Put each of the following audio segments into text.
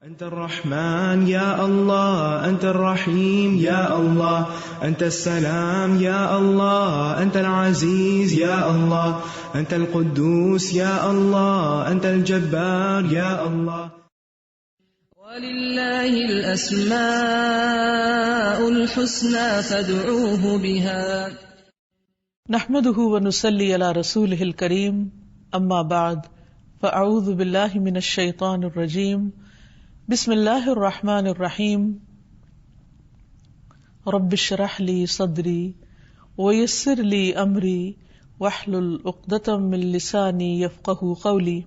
أنت الرحمن يا الله، أنت الرحيم يا الله، أنت السلام يا الله، أنت العزيز يا الله، أنت القدوس يا الله، أنت الجبار يا الله. ولله الأسماء الحسنى فادعوه بها. نحمده ونصلي على رسوله الكريم، أما بعد فأعوذ بالله من الشيطان الرجيم. بسم اللہ الرحمن الرحیم. رب اشرح لی صدری ویسر لی امری واحلل عقدۃ من لسانی یفقہوا قولی.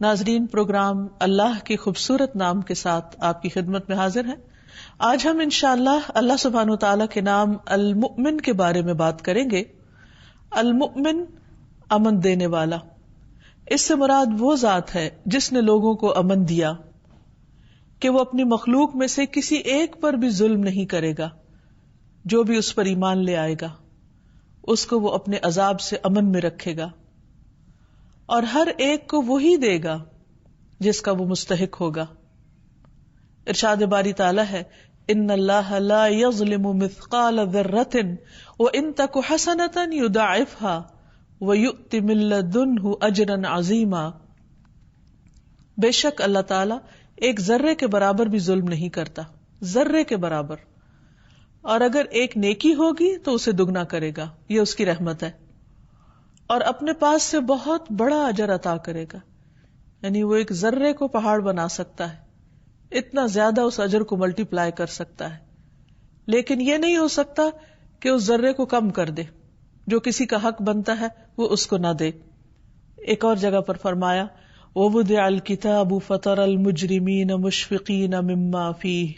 ناظرین، پروگرام اللہ کے خوبصورت نام کے ساتھ آپ کی خدمت میں حاضر ہیں. آج ہم انشاءاللہ اللہ سبحانہ وتعالیٰ کے نام المؤمن کے بارے میں بات کریں گے. المؤمن، امن دینے والا. اس سے مراد وہ ذات ہے جس نے لوگوں کو امن دیا کہ وہ اپنی مخلوق میں سے کسی ایک پر بھی ظلم نہیں کرے گا. جو بھی اس پر ایمان لے آئے گا اس کو وہ اپنے عذاب سے امن میں رکھے گا، اور ہر ایک کو وہی دے گا جس کا وہ مستحق ہوگا. ارشاد باری تعالی ہے، ان اللہ لا یظلم مثقال ذرۃ وان تک حسنۃ یضاعفها وَيُؤْتِ مِن لَّدُنْهُ أَجْرًا عَظِیمًا. بے شک اللہ تعالیٰ ایک ذرے کے برابر بھی ظلم نہیں کرتا، ذرے کے برابر. اور اگر ایک نیکی ہوگی تو اسے دگنا کرے گا، یہ اس کی رحمت ہے. اور اپنے پاس سے بہت بڑا اجر عطا کرے گا، یعنی وہ ایک ذرے کو پہاڑ بنا سکتا ہے، اتنا زیادہ اس اجر کو ملٹی پلائی کر سکتا ہے. لیکن یہ نہیں ہو سکتا کہ اس ذرے کو کم کر دے، جو کسی کا حق بنتا ہے وہ اس کو نہ دے. ایک اور جگہ پر فرمایا، وَوُضِعَ الْكِتَابُ فَتَرَى الْمُجْرِمِينَ مُشْفِقِينَ مِمَّا فِيهِ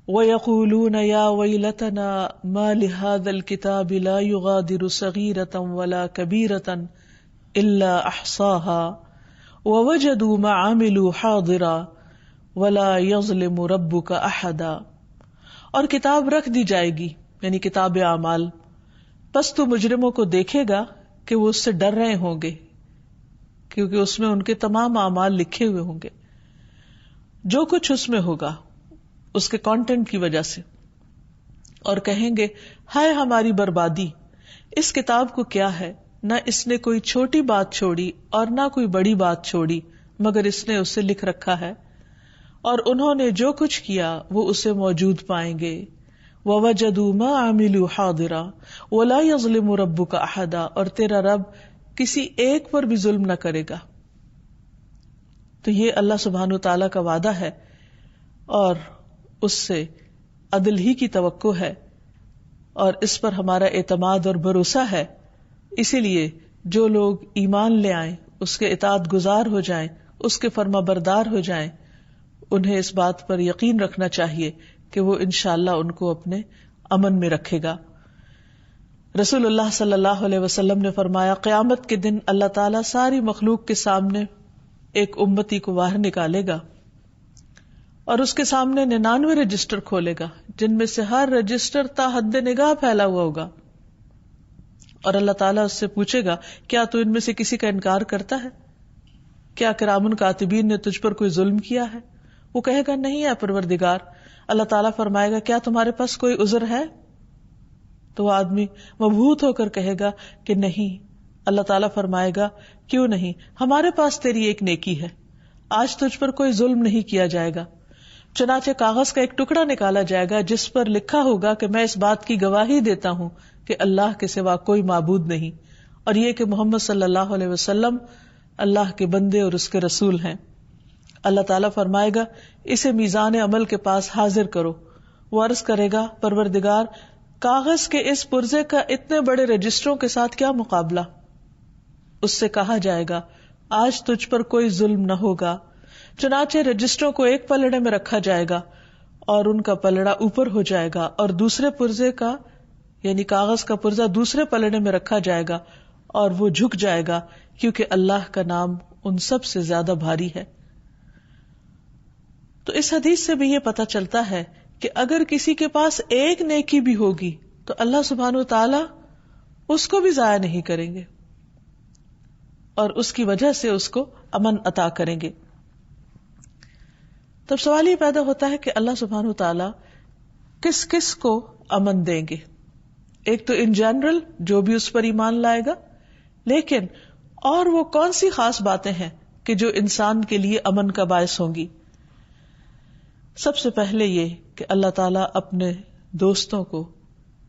وَيَقُولُونَ يَا وَيْلَتَنَا مَا لِهَذَا الْكِتَابِ لَا يُغَادِرُ صَغِيرَةً وَلَا كَبِيرَةً إِلَّا أَحْصَاهَا وَوَجَدُوا مَا عَمِلُوا حَاضِرًا وَلَا يَظْلِمُ رَبُّكَ أَحَدًا. اور کتاب رکھ دی جائے گی، یعنی کتاب اعمال. پس تو مجرموں کو دیکھے گا کہ وہ اس سے ڈر رہے ہوں گے، کیونکہ اس میں ان کے تمام اعمال لکھے ہوئے ہوں گے، جو کچھ اس میں ہوگا اس کے کانٹینٹ کی وجہ سے. اور کہیں گے، ہائے ہماری بربادی، اس کتاب کو کیا ہے، نہ اس نے کوئی چھوٹی بات چھوڑی اور نہ کوئی بڑی بات چھوڑی، مگر اس نے اسے لکھ رکھا ہے، اور انہوں نے جو کچھ کیا وہ اسے موجود پائیں گے. وَوَجَدُوا مَا عَمِلُوا حَاضِرًا وَلَا يَظْلِمُ رَبُّكَ أَحَدًا. اور تیرا رب کسی ایک پر بھی ظلم نہ کرے گا. تو یہ اللہ سبحانہ وتعالیٰ کا وعدہ ہے، اور اس سے عدل ہی کی توقع ہے، اور اس پر ہمارا اعتماد اور بھروسہ ہے. اسی لیے جو لوگ ایمان لے آئیں، اس کے اطاعت گزار ہو جائیں، اس کے فرما بردار ہو جائیں، انہیں اس بات پر یقین رکھنا چاہیے کہ وہ انشاءاللہ ان کو اپنے امن میں رکھے گا. رسول اللہ صلی اللہ علیہ وسلم نے فرمایا، قیامت کے دن اللہ تعالیٰ ساری مخلوق کے سامنے ایک امتی کو باہر نکالے گا، اور اس کے سامنے 99 رجسٹر کھولے گا، جن میں سے ہر رجسٹر تا حد نگاہ پھیلا ہوا ہوگا. اور اللہ تعالیٰ اس سے پوچھے گا، کیا تو ان میں سے کسی کا انکار کرتا ہے؟ کیا کرام کاتبین نے تجھ پر کوئی ظلم کیا ہے؟ وہ کہے گا، نہیں ہے پروردگار. اللہ تعالیٰ فرمائے گا، کیا تمہارے پاس کوئی عذر ہے؟ تو وہ آدمی مبہوت ہو کر کہے گا کہ نہیں. اللہ تعالیٰ فرمائے گا، کیوں نہیں؟ ہمارے پاس تیری ایک نیکی ہے، آج تجھ پر کوئی ظلم نہیں کیا جائے گا. چنانچہ کاغذ کا ایک ٹکڑا نکالا جائے گا جس پر لکھا ہوگا کہ میں اس بات کی گواہی دیتا ہوں کہ اللہ کے سوا کوئی معبود نہیں، اور یہ کہ محمد صلی اللہ علیہ وسلم اللہ کے بندے اور اس کے رسول ہیں. اللہ تعالیٰ فرمائے گا، اسے میزان عمل کے پاس حاضر کرو. وہ عرض کرے گا، پروردگار، کاغذ کے اس پرزے کا اتنے بڑے رجسٹروں کے ساتھ کیا مقابلہ؟ اس سے کہا جائے گا، آج تجھ پر کوئی ظلم نہ ہوگا. چنانچہ رجسٹروں کو ایک پلڑے میں رکھا جائے گا، اور ان کا پلڑا اوپر ہو جائے گا، اور دوسرے پرزے کا یعنی کاغذ کا پرزا دوسرے پلڑے میں رکھا جائے گا، اور وہ جھک جائے گا، کیونکہ اللہ کا نام ان سب سے زیادہ بھاری ہے. تو اس حدیث سے بھی یہ پتہ چلتا ہے کہ اگر کسی کے پاس ایک نیکی بھی ہوگی تو اللہ سبحانہ وتعالی اس کو بھی ضائع نہیں کریں گے، اور اس کی وجہ سے اس کو امن عطا کریں گے. تب سوال یہ پیدا ہوتا ہے کہ اللہ سبحانہ و تعالی کس کس کو امن دیں گے؟ ایک تو ان جنرل جو بھی اس پر ایمان لائے گا، لیکن اور وہ کون سی خاص باتیں ہیں کہ جو انسان کے لیے امن کا باعث ہوں گی؟ سب سے پہلے یہ کہ اللہ تعالیٰ اپنے دوستوں کو،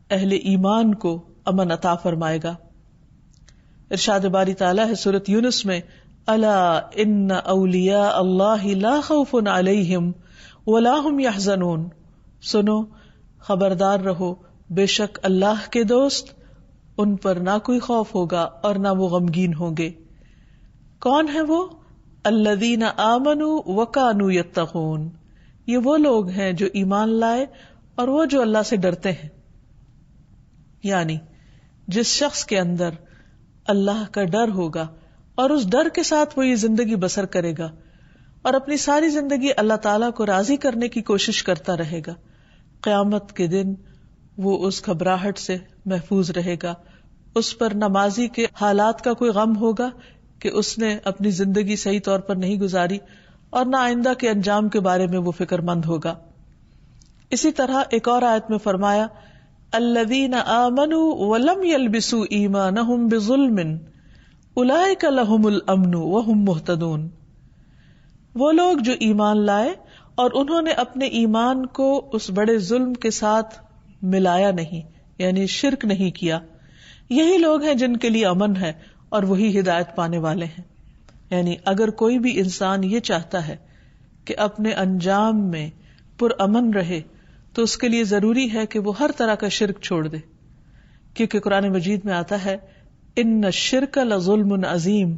اہل ایمان کو امن عطا فرمائے گا۔ ارشاد باری تعالیٰ ہے سورۃ یونس میں، الا ان اولیاء اللہ لا خوف علیہم ولا هم یحزنون، سنو، خبردار رہو، بے شک اللہ کے دوست، ان پر نہ کوئی خوف ہوگا اور نہ وہ غمگین ہوں گے۔ کون ہے وہ؟ الذین آمنوا وکانوا یتقون، یہ وہ لوگ ہیں جو ایمان لائے اور وہ جو اللہ سے ڈرتے ہیں۔ یعنی جس شخص کے اندر اللہ کا ڈر ہوگا اور اس ڈر کے ساتھ وہ یہ زندگی بسر کرے گا اور اپنی ساری زندگی اللہ تعالیٰ کو راضی کرنے کی کوشش کرتا رہے گا، قیامت کے دن وہ اس گھبراہٹ سے محفوظ رہے گا۔ اس پر نمازی کے حالات کا کوئی غم ہوگا کہ اس نے اپنی زندگی صحیح طور پر نہیں گزاری، اور نہ آئندہ کے انجام کے بارے میں وہ فکر مند ہوگا۔ اسی طرح ایک اور آیت میں فرمایا، الذین آمنوا ولم یلبسوا ایمانہم بظلم اولئک لہم الامن وہم مہتدون، وہ لوگ جو ایمان لائے اور انہوں نے اپنے ایمان کو اس بڑے ظلم کے ساتھ ملایا نہیں، یعنی شرک نہیں کیا، یہی لوگ ہیں جن کے لیے امن ہے اور وہی ہدایت پانے والے ہیں۔ یعنی اگر کوئی بھی انسان یہ چاہتا ہے کہ اپنے انجام میں پرامن رہے تو اس کے لیے ضروری ہے کہ وہ ہر طرح کا شرک چھوڑ دے، کیونکہ قرآن مجید میں آتا ہے ان الشرک لظلم عظیم،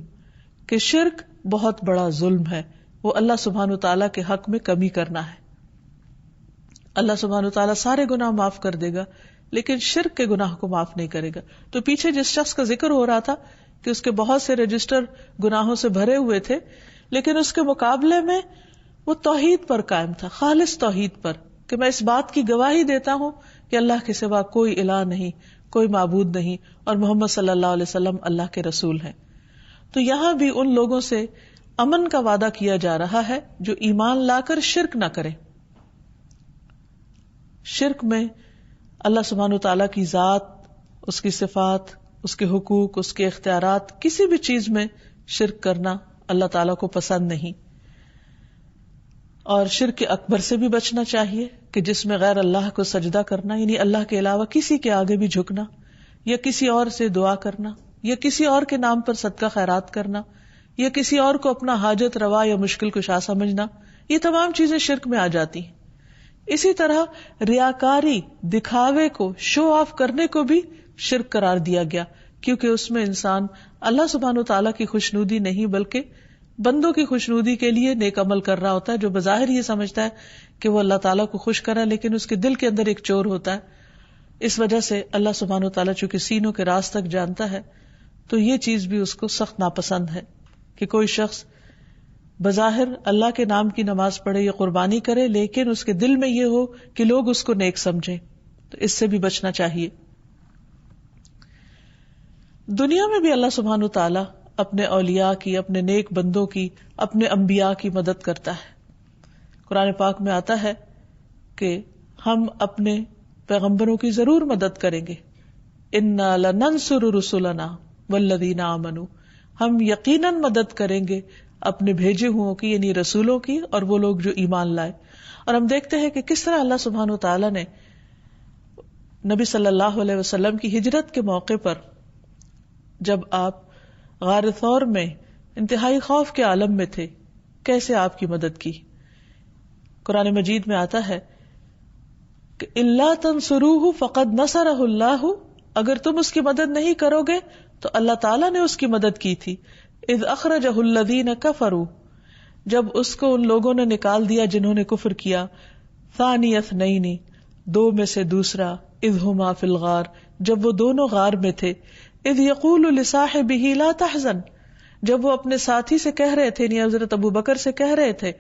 کہ شرک بہت بڑا ظلم ہے، وہ اللہ سبحانہ وتعالیٰ کے حق میں کمی کرنا ہے۔ اللہ سبحانہ وتعالیٰ سارے گناہ معاف کر دے گا لیکن شرک کے گناہ کو معاف نہیں کرے گا۔ تو پیچھے جس شخص کا ذکر ہو رہا تھا کہ اس کے بہت سے رجسٹر گناہوں سے بھرے ہوئے تھے، لیکن اس کے مقابلے میں وہ توحید پر قائم تھا، خالص توحید پر، کہ میں اس بات کی گواہی دیتا ہوں کہ اللہ کے سوا کوئی الہ نہیں، کوئی معبود نہیں، اور محمد صلی اللہ علیہ وسلم اللہ کے رسول ہیں۔ تو یہاں بھی ان لوگوں سے امن کا وعدہ کیا جا رہا ہے جو ایمان لا کر شرک نہ کریں۔ شرک میں اللہ سبحانہ تعالیٰ کی ذات، اس کی صفات، اس کے حقوق، اس کے اختیارات، کسی بھی چیز میں شرک کرنا اللہ تعالیٰ کو پسند نہیں۔ اور شرک اکبر سے بھی بچنا چاہیے کہ جس میں غیر اللہ کو سجدہ کرنا، یعنی اللہ کے علاوہ کسی کے آگے بھی جھکنا، یا کسی اور سے دعا کرنا، یا کسی اور کے نام پر صدقہ خیرات کرنا، یا کسی اور کو اپنا حاجت روا یا مشکل کشا سمجھنا، یہ تمام چیزیں شرک میں آ جاتی ہیں۔ اسی طرح ریاکاری، دکھاوے کو، شو آف کرنے کو بھی شرک قرار دیا گیا، کیونکہ اس میں انسان اللہ سبحانہ وتعالیٰ کی خوشنودی نہیں بلکہ بندوں کی خوشنودی کے لیے نیک عمل کر رہا ہوتا ہے، جو بظاہر یہ سمجھتا ہے کہ وہ اللہ تعالیٰ کو خوش کرا، لیکن اس کے دل کے اندر ایک چور ہوتا ہے۔ اس وجہ سے اللہ سبحانہ وتعالیٰ چونکہ سینوں کے راز تک جانتا ہے، تو یہ چیز بھی اس کو سخت ناپسند ہے کہ کوئی شخص بظاہر اللہ کے نام کی نماز پڑھے یا قربانی کرے، لیکن اس کے دل میں یہ ہو کہ لوگ اس کو نیک سمجھیں، تو اس سے بھی بچنا چاہیے۔ دنیا میں بھی اللہ سبحانہ وتعالیٰ اپنے اولیاء کی، اپنے نیک بندوں کی، اپنے انبیاء کی مدد کرتا ہے۔ قرآن پاک میں آتا ہے کہ ہم اپنے پیغمبروں کی ضرور مدد کریں گے، اِنَّا لَنَنْصُرُ رُسُلَنَا وَالَّذِينَ آمَنُوا، ہم یقیناً مدد کریں گے اپنے بھیجے ہوں کی، یعنی رسولوں کی، اور وہ لوگ جو ایمان لائے۔ اور ہم دیکھتے ہیں کہ کس طرح اللہ سبحانہ وتعالیٰ نے نبی صلی اللہ علیہ وسلم کی ہجرت کے موقع پر، جب آپ غار ثور میں انتہائی خوف کے عالم میں تھے، کیسے آپ کی مدد کی۔ قرآن مجید میں آتا ہے کہ اِلَّا تَنْصُرُوهُ فَقَدْ نَصَرَهُ اللَّهُ، اگر تم اس کی مدد نہیں کرو گے تو اللہ تعالیٰ نے اس کی مدد کی تھی۔ اذ اخرجہ الذین کفروا، جب اس کو ان لوگوں نے نکال دیا جنہوں نے کفر کیا، ثانی اثنین، دو میں سے دوسرا، اذ ہما فی الغار، جب وہ دونوں غار میں تھے، اذ یقول لصاحبہ لا تحزن، جب وہ اپنے ساتھی سے کہہ رہے تھے، یعنی حضرت ابو بکر سے کہہ رہے تھے،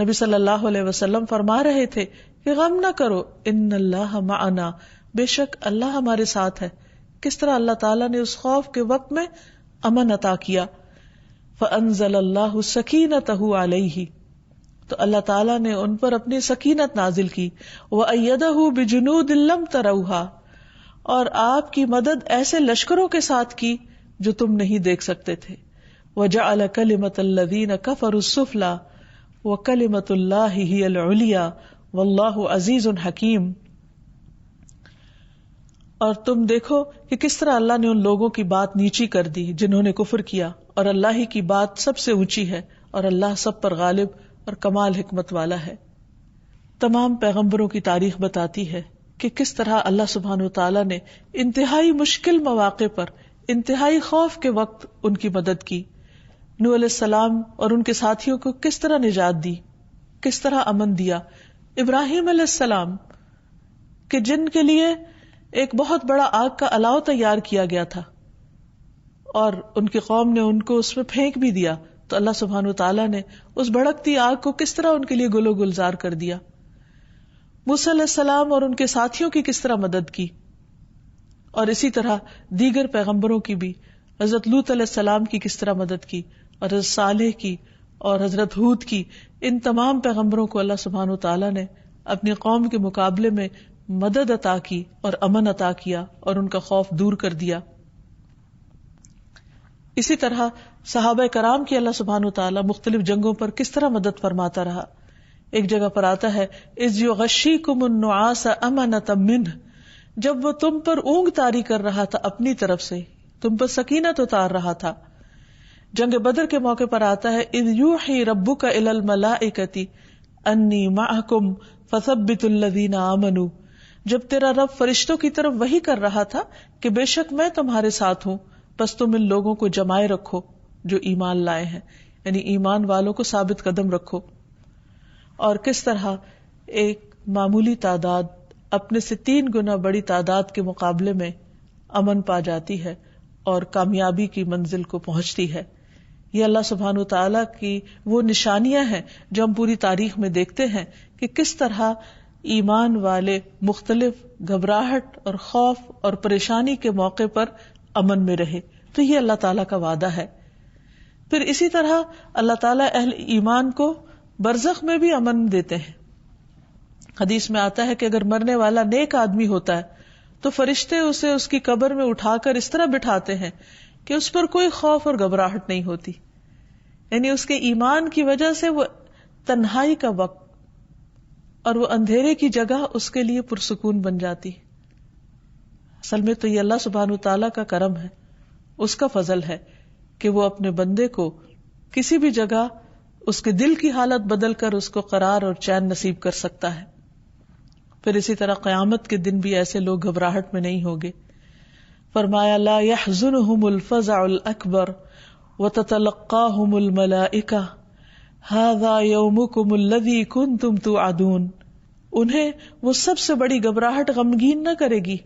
نبی صلی اللہ علیہ وسلم فرما رہے تھے کہ غم نہ کرو، ان اللہ معنا، بے شک اللہ ہمارے ساتھ ہے۔ کس طرح اللہ تعالیٰ نے اس خوف کے وقت میں امن عطا کیا۔ فَأَنزَلَ اللَّهُ سَكِينَتَهُ عَلَيْهِ، تو اللہ تعالیٰ نے ان پر اپنی سکینت نازل کی. وَأَيَّدَهُ بِجُنُودٍ لَّمْ تَرَوْهَا، اور آپ کی مدد ایسے لشکروں کے ساتھ کی جو تم نہیں دیکھ سکتے تھے. وَجَعَلَ كَلِمَةَ الَّذِينَ كَفَرُوا السُّفْلَىٰ وَكَلِمَةُ اللَّهِ هِيَ الْعُلْيَا وَاللَّهُ عَزِيزٌ حَكِيمٌ. اور تم دیکھو کہ کس طرح اللہ نے ان لوگوں کی بات نیچی کر دی جنہوں نے کفر کیا، اور اللہ ہی کی بات سب سے اونچی ہے، اور اللہ سب پر غالب اور کمال حکمت والا ہے. تمام پیغمبروں کی تاریخ بتاتی ہے کہ کس طرح اللہ سبحانہ وتعالیٰ نے انتہائی مشکل مواقع پر، انتہائی خوف کے وقت ان کی مدد کی. نوح علیہ السلام اور ان کے ساتھیوں کو کس طرح نجات دی، کس طرح امن دیا. ابراہیم علیہ السلام کہ جن کے لیے ایک بہت بڑا آگ کا الاؤ تیار کیا گیا تھا اور ان کی قوم نے ان کو اس میں پھینک بھی دیا، تو اللہ سبحانہ وتعالیٰ نے اس بھڑکتی آگ کو کس طرح ان کے لیے گل و گلزار کر دیا. موسیٰ علیہ السلام اور ان کے ساتھیوں کی کس طرح مدد کی، اور اسی طرح دیگر پیغمبروں کی بھی. حضرت لوط علیہ السلام کی کس طرح مدد کی، اور حضرت صالح کی اور حضرت ہود کی. ان تمام پیغمبروں کو اللہ سبحانہ وتعالیٰ نے اپنی قوم کے مقابلے میں مدد عطا کی اور امن عطا کیا اور ان کا خوف دور کر دیا. اسی طرح صحابہ کرام کی اللہ سبحانہ وتعالیٰ مختلف جنگوں پر کس طرح مدد فرماتا رہا. ایک جگہ پر آتا ہے اذ یغشیکم النعاس امنۃ منہ، جب وہ تم پر اونگ طاری کر رہا تھا اپنی طرف سے، تم پر سکینت اتار رہا تھا. جنگ بدر کے موقع پر آتا ہے اذ یوحی ربک الی الملائکۃ انی معکم فثبتوا الذین آمنوا، جب تیرا رب فرشتوں کی طرف وحی کر رہا تھا کہ بے شک میں تمہارے ساتھ ہوں، بس تم ان لوگوں کو جمائے رکھو جو ایمان لائے ہیں، یعنی ایمان والوں کو ثابت قدم رکھو. اور کس طرح ایک معمولی تعداد اپنے سے 3 گنا بڑی تعداد کے مقابلے میں امن پا جاتی ہے اور کامیابی کی منزل کو پہنچتی ہے. یہ اللہ سبحانہ وتعالیٰ کی وہ نشانیاں ہیں جو ہم پوری تاریخ میں دیکھتے ہیں کہ کس طرح ایمان والے مختلف گھبراہٹ اور خوف اور پریشانی کے موقع پر امن میں رہے. تو یہ اللہ تعالیٰ کا وعدہ ہے. پھر اسی طرح اللہ تعالیٰ اہل ایمان کو برزخ میں بھی امن دیتے ہیں. حدیث میں آتا ہے کہ اگر مرنے والا نیک آدمی ہوتا ہے تو فرشتے اسے اس کی قبر میں اٹھا کر اس طرح بٹھاتے ہیں کہ اس پر کوئی خوف اور گھبراہٹ نہیں ہوتی. یعنی اس کے ایمان کی وجہ سے وہ تنہائی کا وقت اور وہ اندھیرے کی جگہ اس کے لیے پرسکون بن جاتی. اصل میں تو یہ اللہ سبحانہ وتعالیٰ کا کرم ہے، اس کا فضل ہے کہ وہ اپنے بندے کو کسی بھی جگہ اس کے دل کی حالت بدل کر اس کو قرار اور چین نصیب کر سکتا ہے. پھر اسی طرح قیامت کے دن بھی ایسے لوگ گھبراہٹ میں نہیں ہوگے. فرمایا لا يحزنهم الفزع الاکبر وتتلقاهم الملائکہ هذا يومكم الذي كنتم توعدون. انہیں وہ سب سے بڑی گھبراہٹ غمگین نہ کرے گی.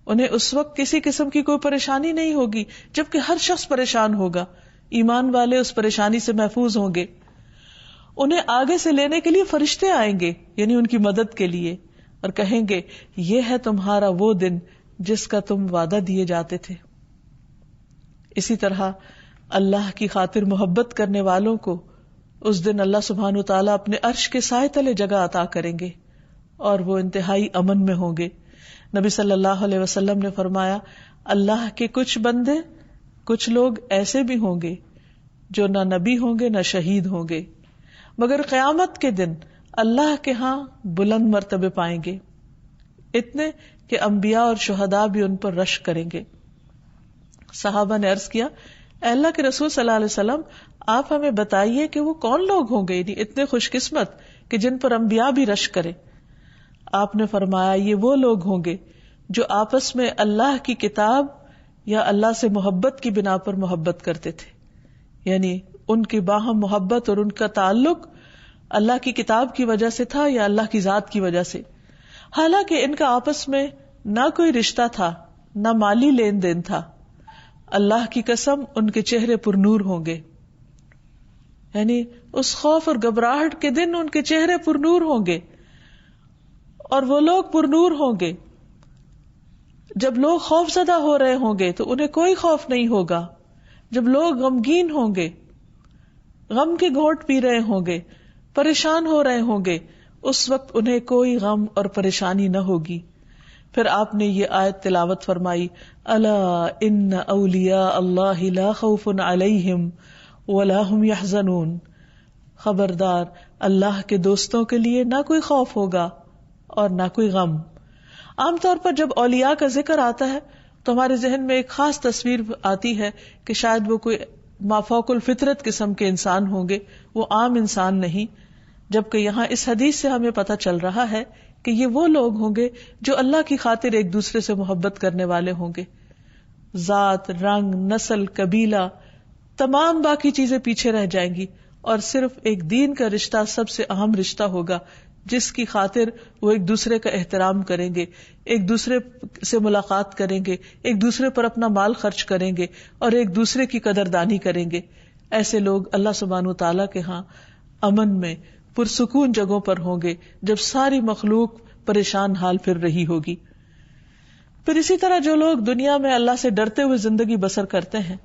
انہیں اس وقت کسی قسم کی کوئی پریشانی نہیں ہوگی جبکہ ہر شخص پریشان ہوگا. ایمان والے اس پریشانی سے محفوظ ہوں گے. انہیں آگے سے لینے کے لیے فرشتے آئیں گے، یعنی ان کی مدد کے لیے، اور کہیں گے یہ ہے تمہارا وہ دن جس کا تم وعدہ دیے جاتے تھے. اسی طرح اللہ کی خاطر محبت کرنے والوں کو اس دن اللہ سبحانہ وتعالیٰ اپنے عرش کے سائے تلے جگہ عطا کریں گے اور وہ انتہائی امن میں ہوں گے. نبی صلی اللہ علیہ وسلم نے فرمایا اللہ کے کچھ بندے، کچھ لوگ ایسے بھی ہوں گے جو نہ نبی ہوں گے نہ شہید ہوں گے، مگر قیامت کے دن اللہ کے ہاں بلند مرتبے پائیں گے، اتنے کہ انبیاء اور شہداء بھی ان پر رشک کریں گے. صحابہ نے عرض کیا اے اللہ کے رسول صلی اللہ علیہ وسلم، آپ ہمیں بتائیے کہ وہ کون لوگ ہوں گے یعنی اتنے خوش قسمت کہ جن پر انبیاء بھی رشک کرے. آپ نے فرمایا یہ وہ لوگ ہوں گے جو آپس میں اللہ کی کتاب یا اللہ سے محبت کی بنا پر محبت کرتے تھے، یعنی ان کی باہم محبت اور ان کا تعلق اللہ کی کتاب کی وجہ سے تھا یا اللہ کی ذات کی وجہ سے. حالانکہ ان کا آپس میں نہ کوئی رشتہ تھا نہ مالی لین دین تھا. اللہ کی قسم ان کے چہرے پر نور ہوں گے، یعنی اس خوف اور گھبراہٹ کے دن ان کے چہرے پر نور ہوں گے. اور وہ لوگ پر نور ہوں گے جب لوگ خوف زدہ ہو رہے ہوں گے تو انہیں کوئی خوف نہیں ہوگا. جب لوگ غمگین ہوں گے، غم کے گھونٹ پی رہے ہوں گے، پریشان ہو رہے ہوں گے، اس وقت انہیں کوئی غم اور پریشانی نہ ہوگی. پھر آپ نے یہ آیت تلاوت فرمائی، الا ان اولیاء اللہ لا خوف علیہم ولا هم يحزنون. خبردار، اللہ کے دوستوں کے لیے نہ کوئی خوف ہوگا اور نہ کوئی غم. عام طور پر جب اولیاء کا ذکر آتا ہے تو ہمارے ذہن میں ایک خاص تصویر آتی ہے کہ شاید وہ کوئی مافوق الفطرت قسم کے انسان ہوں گے، وہ عام انسان نہیں. جبکہ یہاں اس حدیث سے ہمیں پتہ چل رہا ہے کہ یہ وہ لوگ ہوں گے جو اللہ کی خاطر ایک دوسرے سے محبت کرنے والے ہوں گے. ذات، رنگ، نسل، قبیلہ، تمام باقی چیزیں پیچھے رہ جائیں گی اور صرف ایک دین کا رشتہ سب سے اہم رشتہ ہوگا، جس کی خاطر وہ ایک دوسرے کا احترام کریں گے، ایک دوسرے سے ملاقات کریں گے، ایک دوسرے پر اپنا مال خرچ کریں گے اور ایک دوسرے کی قدردانی کریں گے. ایسے لوگ اللہ سبحانہ وتعالیٰ کے ہاں امن میں پرسکون جگہوں پر ہوں گے جب ساری مخلوق پریشان حال پھر رہی ہوگی. پھر اسی طرح جو لوگ دنیا میں اللہ سے ڈرتے ہوئے زندگی بسر کرتے ہیں،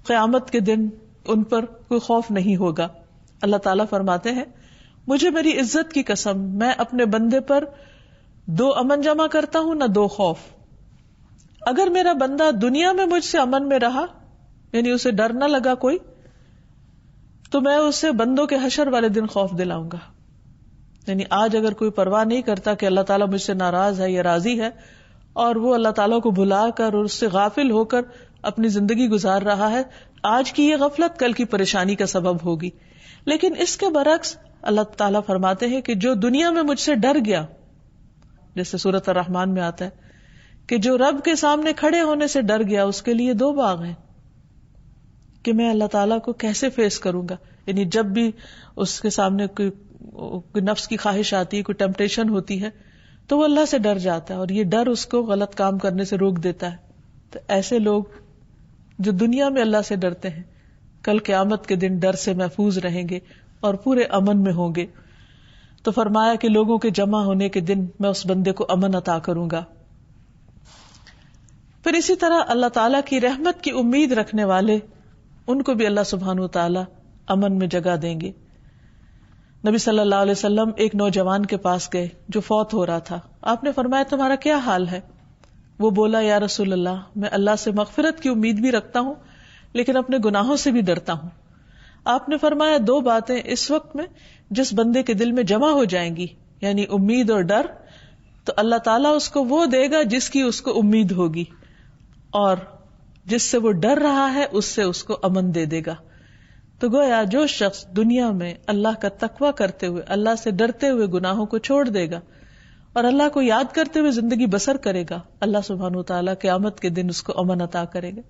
قیامت کے دن ان پر کوئی خوف نہیں ہوگا. اللہ تعالیٰ فرماتے ہیں، مجھے میری عزت کی قسم، میں اپنے بندے پر 2 امن جمع کرتا ہوں، نہ 2 خوف. اگر میرا بندہ دنیا میں مجھ سے امن میں رہا، یعنی اسے ڈر نہ لگا کوئی، تو میں اسے بندوں کے حشر والے دن خوف دلاؤں گا. یعنی آج اگر کوئی پرواہ نہیں کرتا کہ اللہ تعالیٰ مجھ سے ناراض ہے یا راضی ہے، اور وہ اللہ تعالیٰ کو بھلا کر اور اس سے غافل ہو کر اپنی زندگی گزار رہا ہے، آج کی یہ غفلت کل کی پریشانی کا سبب ہوگی. لیکن اس کے برعکس اللہ تعالیٰ فرماتے ہیں کہ جو دنیا میں مجھ سے ڈر گیا، جیسے سورۃ الرحمن میں آتا ہے کہ جو رب کے سامنے کھڑے ہونے سے ڈر گیا، اس کے لیے 2 باغ ہیں کہ میں اللہ تعالیٰ کو کیسے فیس کروں گا. یعنی جب بھی اس کے سامنے کوئی نفس کی خواہش آتی ہے، کوئی ٹیمپٹیشن ہوتی ہے، تو وہ اللہ سے ڈر جاتا ہے اور یہ ڈر اس کو غلط کام کرنے سے روک دیتا ہے. تو ایسے لوگ جو دنیا میں اللہ سے ڈرتے ہیں، کل قیامت کے دن ڈر سے محفوظ رہیں گے اور پورے امن میں ہوں گے. تو فرمایا کہ لوگوں کے جمع ہونے کے دن میں اس بندے کو امن عطا کروں گا. پھر اسی طرح اللہ تعالیٰ کی رحمت کی امید رکھنے والے، ان کو بھی اللہ سبحانہ وتعالی امن میں جگہ دیں گے. نبی صلی اللہ علیہ وسلم ایک نوجوان کے پاس گئے جو فوت ہو رہا تھا. آپ نے فرمایا، تمہارا کیا حال ہے؟ وہ بولا، یا رسول اللہ، میں اللہ سے مغفرت کی امید بھی رکھتا ہوں لیکن اپنے گناہوں سے بھی ڈرتا ہوں. آپ نے فرمایا، 2 باتیں اس وقت میں جس بندے کے دل میں جمع ہو جائیں گی، یعنی امید اور ڈر، تو اللہ تعالیٰ اس کو وہ دے گا جس کی اس کو امید ہوگی، اور جس سے وہ ڈر رہا ہے اس سے اس کو امن دے دے گا. تو گویا جو شخص دنیا میں اللہ کا تقوی کرتے ہوئے، اللہ سے ڈرتے ہوئے گناہوں کو چھوڑ دے گا اور اللہ کو یاد کرتے ہوئے زندگی بسر کرے گا، اللہ سبحانہ وتعالیٰ قیامت کے دن اس کو امن عطا کرے گا.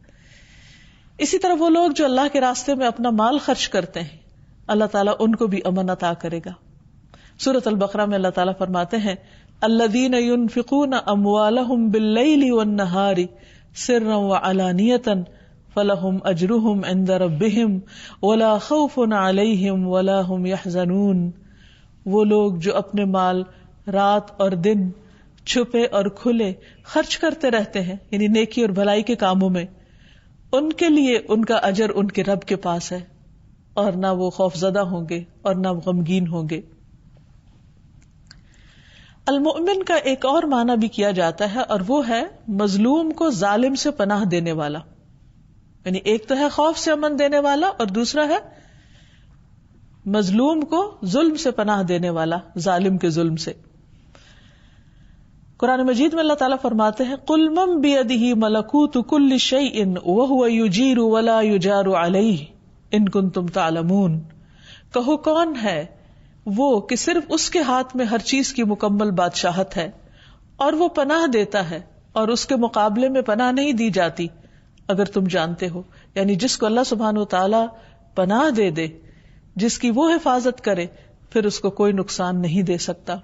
اسی طرح وہ لوگ جو اللہ کے راستے میں اپنا مال خرچ کرتے ہیں، اللہ تعالیٰ ان کو بھی امن عطا کرے گا. سورۃ البقرہ میں اللہ تعالیٰ فرماتے ہیں، الذین ينفقون اموالهم باللیل والنہار سرا وعلانیۃ فلہم اجرہم عند ربہم ولا خوف علیہم ولا هم يحزنون. وہ لوگ جو اپنے مال رات اور دن، چھپے اور کھلے خرچ کرتے رہتے ہیں، یعنی نیکی اور بھلائی کے کاموں میں، ان کے لیے ان کا اجر ان کے رب کے پاس ہے، اور نہ وہ خوف زدہ ہوں گے اور نہ غمگین ہوں گے. المؤمن کا ایک اور معنی بھی کیا جاتا ہے، اور وہ ہے مظلوم کو ظالم سے پناہ دینے والا. یعنی ایک تو ہے خوف سے امن دینے والا، اور دوسرا ہے مظلوم کو ظلم سے پناہ دینے والا، ظالم کے ظلم سے. قرآن مجید میں اللہ تعالیٰ فرماتے ہیں، قُلْ مَن بِيَدِهِ مَلَكُوتُ كُلِّ شَيْءٍ وَهُوَ يُجِيرُ وَلَا يُجَارُ عَلَيْهِ إِن كُنتُمْ تَعْلَمُونَ. کہو کون ہے وہ کہ صرف اس کے ہاتھ میں ہر چیز کی مکمل بادشاہت ہے، اور وہ پناہ دیتا ہے اور اس کے مقابلے میں پناہ نہیں دی جاتی، اگر تم جانتے ہو. یعنی جس کو اللہ سبحانہ وتعالی پناہ دے دے، جس کی وہ حفاظت کرے، پھر اس کو کوئی نقصان نہیں دے سکتا.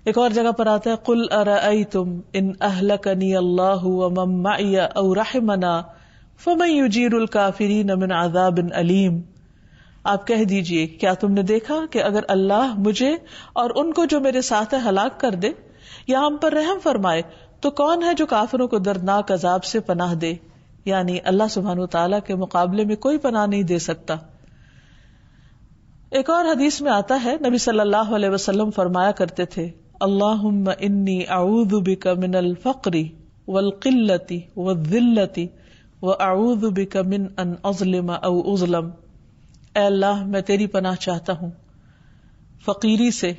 ایک اور جگہ پر آتا ہے، قُلْ أَرَأَيْتُمْ إِنْ أَهْلَكَنِيَ اللَّهُ وَمَن مَّعِيَ أَوْ رَحِمَنَا فَمَن يُجِيرُ الْكَافِرِينَ مِنْ عَذَابٍ أَلِيمٍ. آپ کہہ دیجئے، کیا تم نے دیکھا کہ اگر اللہ مجھے اور ان کو جو میرے ساتھ ہے ہلاک کر دے یا ہم پر رحم فرمائے، تو کون ہے جو کافروں کو دردناک عذاب سے پناہ دے؟ یعنی اللہ سبحانہ وتعالیٰ کے مقابلے میں کوئی پناہ نہیں دے سکتا. ایک اور حدیث میں آتا ہے نبی صلی اللہ علیہ وسلم فرمایا کرتے تھے اللہم انی اعوذ بک من الفقر والقلۃ والذلۃ واعوذ بک من ان اظلم او اظلم، اے اللہ میں تیری پناہ چاہتا ہوں فقیری سے،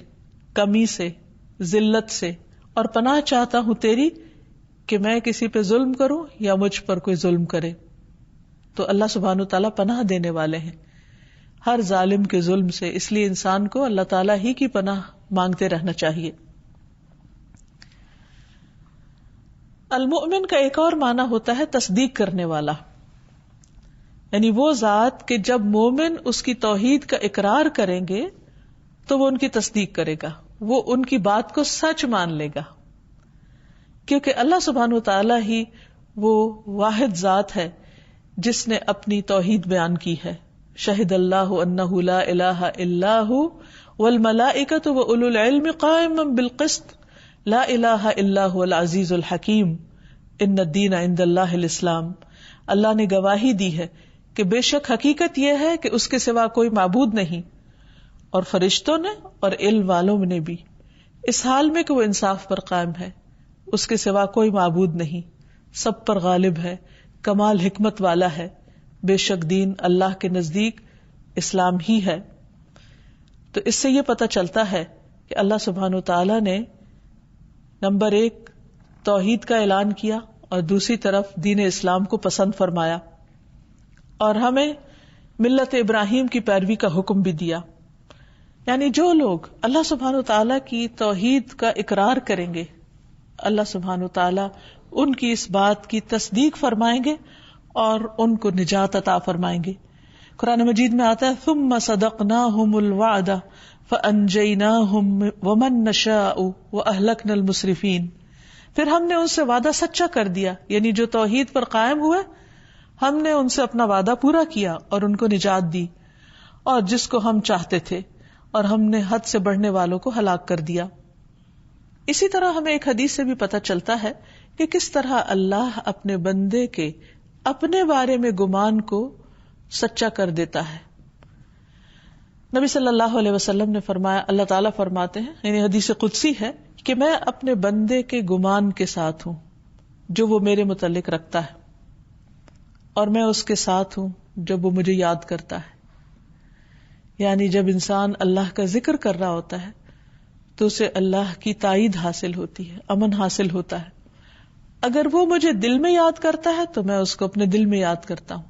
کمی سے، ذلت سے، اور پناہ چاہتا ہوں تیری کہ میں کسی پہ ظلم کروں یا مجھ پر کوئی ظلم کرے۔ تو اللہ سبحانہ وتعالیٰ پناہ دینے والے ہیں ہر ظالم کے ظلم سے، اس لیے انسان کو اللہ تعالیٰ ہی کی پناہ مانگتے رہنا چاہیے۔ المؤمن کا ایک اور معنی ہوتا ہے تصدیق کرنے والا، یعنی وہ ذات کہ جب مومن اس کی توحید کا اقرار کریں گے تو وہ ان کی تصدیق کرے گا، وہ ان کی بات کو سچ مان لے گا، کیونکہ اللہ سبحانہ وتعالیٰ ہی وہ واحد ذات ہے جس نے اپنی توحید بیان کی ہے۔ شہد اللہ انہ لا الہ الا ھو والملائکۃ واولو العلم قائما بالقسط لا الہ الا ھو العزیز الحکیم ان الدین عند اللہ الاسلام۔ اللہ نے گواہی دی ہے کہ بے شک حقیقت یہ ہے کہ اس کے سوا کوئی معبود نہیں، اور فرشتوں نے اور علم والوں نے بھی، اس حال میں کہ وہ انصاف پر قائم ہے، اس کے سوا کوئی معبود نہیں، سب پر غالب ہے، کمال حکمت والا ہے، بے شک دین اللہ کے نزدیک اسلام ہی ہے۔ تو اس سے یہ پتہ چلتا ہے کہ اللہ سبحانہ وتعالی نے نمبر 1 توحید کا اعلان کیا اور دوسری طرف دین اسلام کو پسند فرمایا، اور ہمیں ملت ابراہیم کی پیروی کا حکم بھی دیا۔ یعنی جو لوگ اللہ سبحانہ وتعالی کی توحید کا اقرار کریں گے، اللہ سبحانہ وتعالی ان کی اس بات کی تصدیق فرمائیں گے اور ان کو نجات عطا فرمائیں گے۔ قرآن مجید میں آتا ہے ثم صدقناہم الوعد فانجیناہم ومن نشاء واہلکنا المسرفین، پھر ہم نے ان سے وعدہ سچا کر دیا، یعنی جو توحید پر قائم ہوئے ہم نے ان سے اپنا وعدہ پورا کیا اور ان کو نجات دی، اور جس کو ہم چاہتے تھے، اور ہم نے حد سے بڑھنے والوں کو ہلاک کر دیا۔ اسی طرح ہمیں ایک حدیث سے بھی پتہ چلتا ہے کہ کس طرح اللہ اپنے بندے کے اپنے بارے میں گمان کو سچا کر دیتا ہے۔ نبی صلی اللہ علیہ وسلم نے فرمایا، اللہ تعالیٰ فرماتے ہیں، یعنی حدیث قدسی ہے کہ میں اپنے بندے کے گمان کے ساتھ ہوں جو وہ میرے متعلق رکھتا ہے، اور میں اس کے ساتھ ہوں جب وہ مجھے یاد کرتا ہے۔ یعنی جب انسان اللہ کا ذکر کر رہا ہوتا ہے تو اسے اللہ کی تائید حاصل ہوتی ہے، امن حاصل ہوتا ہے۔ اگر وہ مجھے دل میں یاد کرتا ہے تو میں اس کو اپنے دل میں یاد کرتا ہوں،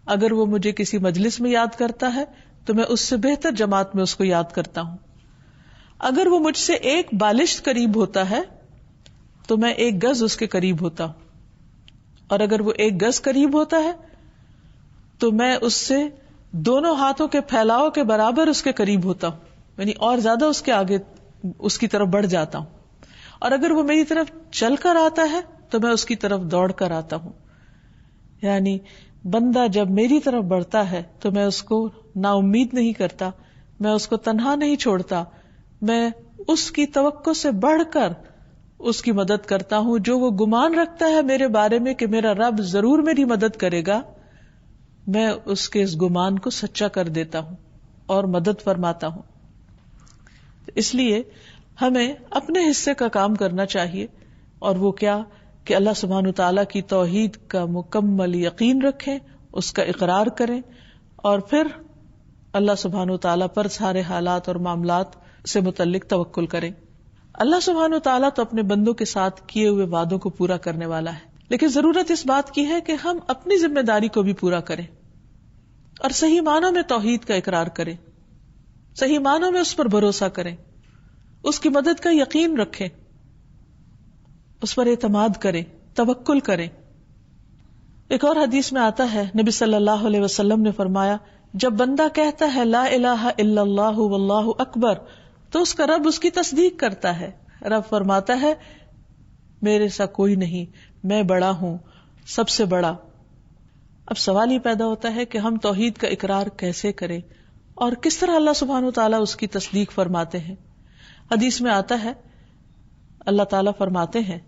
اگر وہ مجھے کسی مجلس میں یاد کرتا ہے تو میں اس سے بہتر جماعت میں اس کو یاد کرتا ہوں، اگر وہ مجھ سے 1 بالشت قریب ہوتا ہے تو میں 1 گز اس کے قریب ہوتا ہوں، اور اگر وہ 1 گز قریب ہوتا ہے تو میں اس سے دونوں ہاتھوں کے پھیلاؤ کے برابر اس کے قریب ہوتا ہوں، یعنی اور زیادہ اس کے آگے اس کی طرف بڑھ جاتا ہوں، اور اگر وہ میری طرف چل کر آتا ہے تو میں اس کی طرف دوڑ کر آتا ہوں۔ یعنی بندہ جب میری طرف بڑھتا ہے تو میں اس کو نا امید نہیں کرتا، میں اس کو تنہا نہیں چھوڑتا، میں اس کی توقع سے بڑھ کر اس کی مدد کرتا ہوں۔ جو وہ گمان رکھتا ہے میرے بارے میں کہ میرا رب ضرور میری مدد کرے گا، میں اس کے اس گمان کو سچا کر دیتا ہوں اور مدد فرماتا ہوں۔ اس لیے ہمیں اپنے حصے کا کام کرنا چاہیے، اور وہ کیا کہ اللہ سبحانہ وتعالیٰ کی توحید کا مکمل یقین رکھیں، اس کا اقرار کریں، اور پھر اللہ سبحانہ وتعالیٰ پر سارے حالات اور معاملات سے متعلق توکل کریں۔ اللہ سبحانہ وتعالیٰ تو اپنے بندوں کے ساتھ کیے ہوئے وعدوں کو پورا کرنے والا ہے، لیکن ضرورت اس بات کی ہے کہ ہم اپنی ذمہ داری کو بھی پورا کریں اور صحیح معنوں میں توحید کا اقرار کریں، صحیح معنوں میں اس پر بھروسہ کریں، اس کی مدد کا یقین رکھیں، اس پر اعتماد کریں، توکل کریں۔ ایک اور حدیث میں آتا ہے، نبی صلی اللہ علیہ وسلم نے فرمایا، جب بندہ کہتا ہے لا الہ الا اللہ واللہ اکبر تو اس کا رب اس کی تصدیق کرتا ہے۔ رب فرماتا ہے میرے سا کوئی نہیں، میں بڑا ہوں، سب سے بڑا۔ اب سوال یہ پیدا ہوتا ہے کہ ہم توحید کا اقرار کیسے کریں اور کس طرح اللہ سبحانہ وتعالیٰ اس کی تصدیق فرماتے ہیں۔ حدیث میں آتا ہے، اللہ تعالیٰ فرماتے ہیں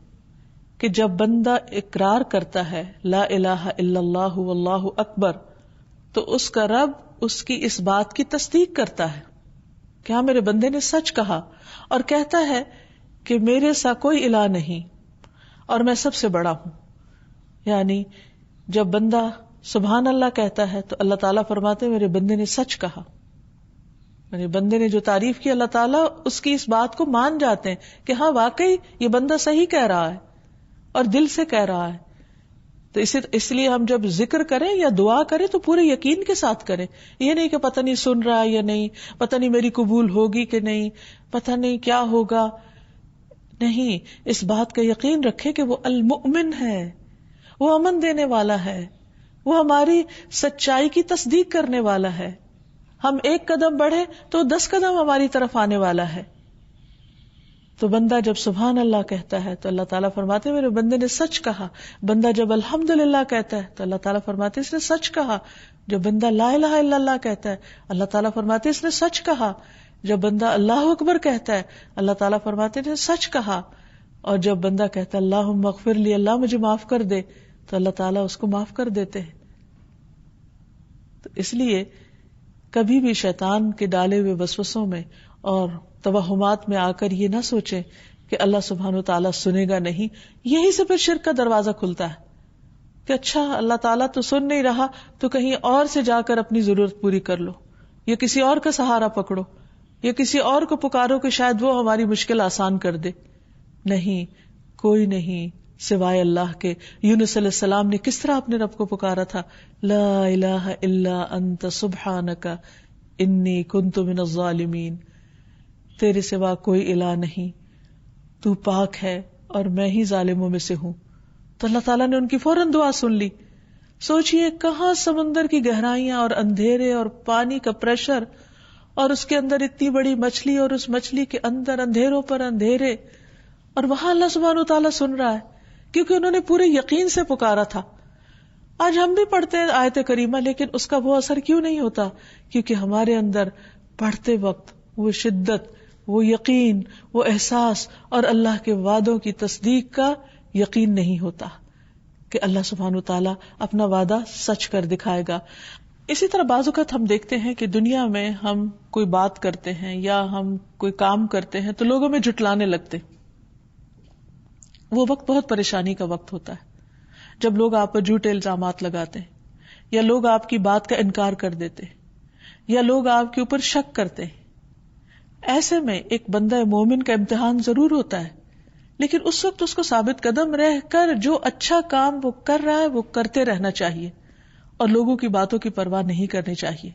کہ جب بندہ اقرار کرتا ہے لا الہ الا اللہ واللہ اکبر تو اس کا رب اس کی اس بات کی تصدیق کرتا ہے کہ ہاں میرے بندے نے سچ کہا، اور کہتا ہے کہ میرے سا کوئی الہ نہیں اور میں سب سے بڑا ہوں. یعنی جب بندہ سبحان اللہ کہتا ہے تو اللہ تعالیٰ فرماتے ہیں میرے بندے نے سچ کہا. میرے بندے نے جو تعریف کی اللہ تعالیٰ اس کی اس بات کو مان جاتے ہیں کہ ہاں واقعی یہ بندہ صحیح کہہ رہا ہے اور دل سے کہہ رہا ہے. تو اس لیے ہم جب ذکر کریں یا دعا کریں تو پورے یقین کے ساتھ کریں. یہ نہیں کہ پتہ نہیں سن رہا ہے یا نہیں، پتہ نہیں میری قبول ہوگی کہ نہیں، پتہ نہیں کیا ہوگا. نہیں، اس بات کا یقین رکھے کہ وہ المؤمن ہے، وہ امن دینے والا ہے، وہ ہماری سچائی کی تصدیق کرنے والا ہے. ہم ایک قدم بڑھے تو 10 قدم ہماری طرف آنے والا ہے. تو بندہ جب سبحان اللہ کہتا ہے تو اللہ تعالیٰ فرماتے ہیں میرے بندے نے سچ کہا. بندہ جب الحمدللہ کہتا ہے تو اللہ تعالیٰ فرماتے ہیں اس نے سچ کہا. جب بندہ لا الہ الا اللہ کہتا ہے اللہ تعالیٰ فرماتے ہیں اس نے سچ کہا. جب بندہ اللہ اکبر کہتا ہے اللہ تعالیٰ فرماتے ہیں سچ کہا. اور جب بندہ کہتا ہے اللہم اغفر لی، اللہ مجھے معاف کر دے، تو اللہ تعالیٰ اس کو معاف کر دیتے ہیں. تو اس لیے کبھی بھی شیطان کے ڈالے ہوئے وسوسوں میں اور توہمات میں آ کر یہ نہ سوچیں کہ اللہ سبحانہ و تعالیٰ سنے گا نہیں. یہی سے پھر شرک کا دروازہ کھلتا ہے کہ اچھا اللہ تعالیٰ تو سن نہیں رہا تو کہیں اور سے جا کر اپنی ضرورت پوری کر لو، یا کسی اور کا سہارا پکڑو، یا کسی اور کو پکارو کہ شاید وہ ہماری مشکل آسان کر دے. نہیں، کوئی نہیں سوائے اللہ کے. یونس علیہ السلام نے کس طرح اپنے رب کو پکارا تھا، لا الہ الا انت سبحانک انی کنت من الظالمین. تیرے سوا کوئی الہ نہیں، تو پاک ہے اور میں ہی ظالموں میں سے ہوں. تو اللہ تعالیٰ نے ان کی فوراً دعا سن لی. سوچئے کہاں سمندر کی گہرائیاں اور اندھیرے اور پانی کا پریشر، اور اس کے اندر اتنی بڑی مچھلی اور اس مچھلی کے اندر اندھیروں پر اندھیرے، اور وہاں اللہ سبحانہ وتعالیٰ سن رہا ہے کیونکہ انہوں نے پورے یقین سے پکارا تھا. آج ہم بھی پڑھتے ہیں آیت کریمہ لیکن اس کا وہ اثر کیوں نہیں ہوتا؟ کیونکہ ہمارے اندر پڑھتے وقت وہ شدت، وہ یقین، وہ احساس اور اللہ کے وعدوں کی تصدیق کا یقین نہیں ہوتا کہ اللہ سبحانہ وتعالیٰ اپنا وعدہ سچ کر دکھائے گا. اسی طرح بعض اوقات ہم دیکھتے ہیں کہ دنیا میں ہم کوئی بات کرتے ہیں یا ہم کوئی کام کرتے ہیں تو لوگوں میں جھٹلانے لگتے. وہ وقت بہت پریشانی کا وقت ہوتا ہے جب لوگ آپ پر جھوٹے الزامات لگاتے ہیں، یا لوگ آپ کی بات کا انکار کر دیتے ہیں، یا لوگ آپ کے اوپر شک کرتے ہیں. ایسے میں ایک بندہ مومن کا امتحان ضرور ہوتا ہے، لیکن اس وقت اس کو ثابت قدم رہ کر جو اچھا کام وہ کر رہا ہے وہ کرتے رہنا چاہیے اور لوگوں کی باتوں کی پرواہ نہیں کرنی چاہیے.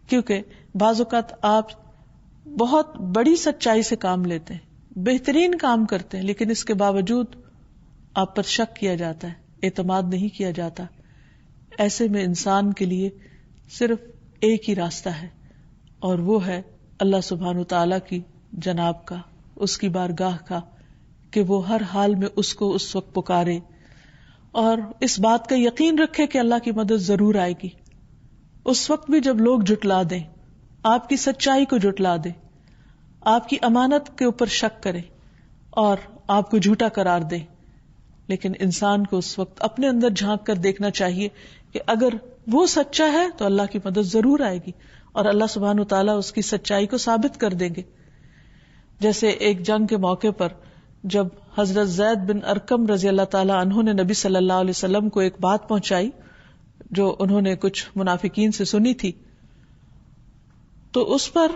کیونکہ بعض اوقات آپ بہت بڑی سچائی سے کام لیتے ہیں، بہترین کام کرتے ہیں، لیکن اس کے باوجود آپ پر شک کیا جاتا ہے، اعتماد نہیں کیا جاتا. ایسے میں انسان کے لیے صرف ایک ہی راستہ ہے، اور وہ ہے اللہ سبحانہ تعالیٰ کی جناب کا، اس کی بارگاہ کا، کہ وہ ہر حال میں اس کو اس وقت پکارے اور اس بات کا یقین رکھے کہ اللہ کی مدد ضرور آئے گی. اس وقت بھی جب لوگ جھٹلا دیں، آپ کی سچائی کو جھٹلا دیں، آپ کی امانت کے اوپر شک کرے اور آپ کو جھوٹا قرار دے، لیکن انسان کو اس وقت اپنے اندر جھانک کر دیکھنا چاہیے کہ اگر وہ سچا ہے تو اللہ کی مدد ضرور آئے گی اور اللہ سبحانہ وتعالیٰ اس کی سچائی کو ثابت کر دیں گے. جیسے ایک جنگ کے موقع پر جب حضرت زید بن ارقم رضی اللہ تعالیٰ عنہ نے نبی صلی اللہ علیہ وسلم کو ایک بات پہنچائی جو انہوں نے کچھ منافقین سے سنی تھی، تو اس پر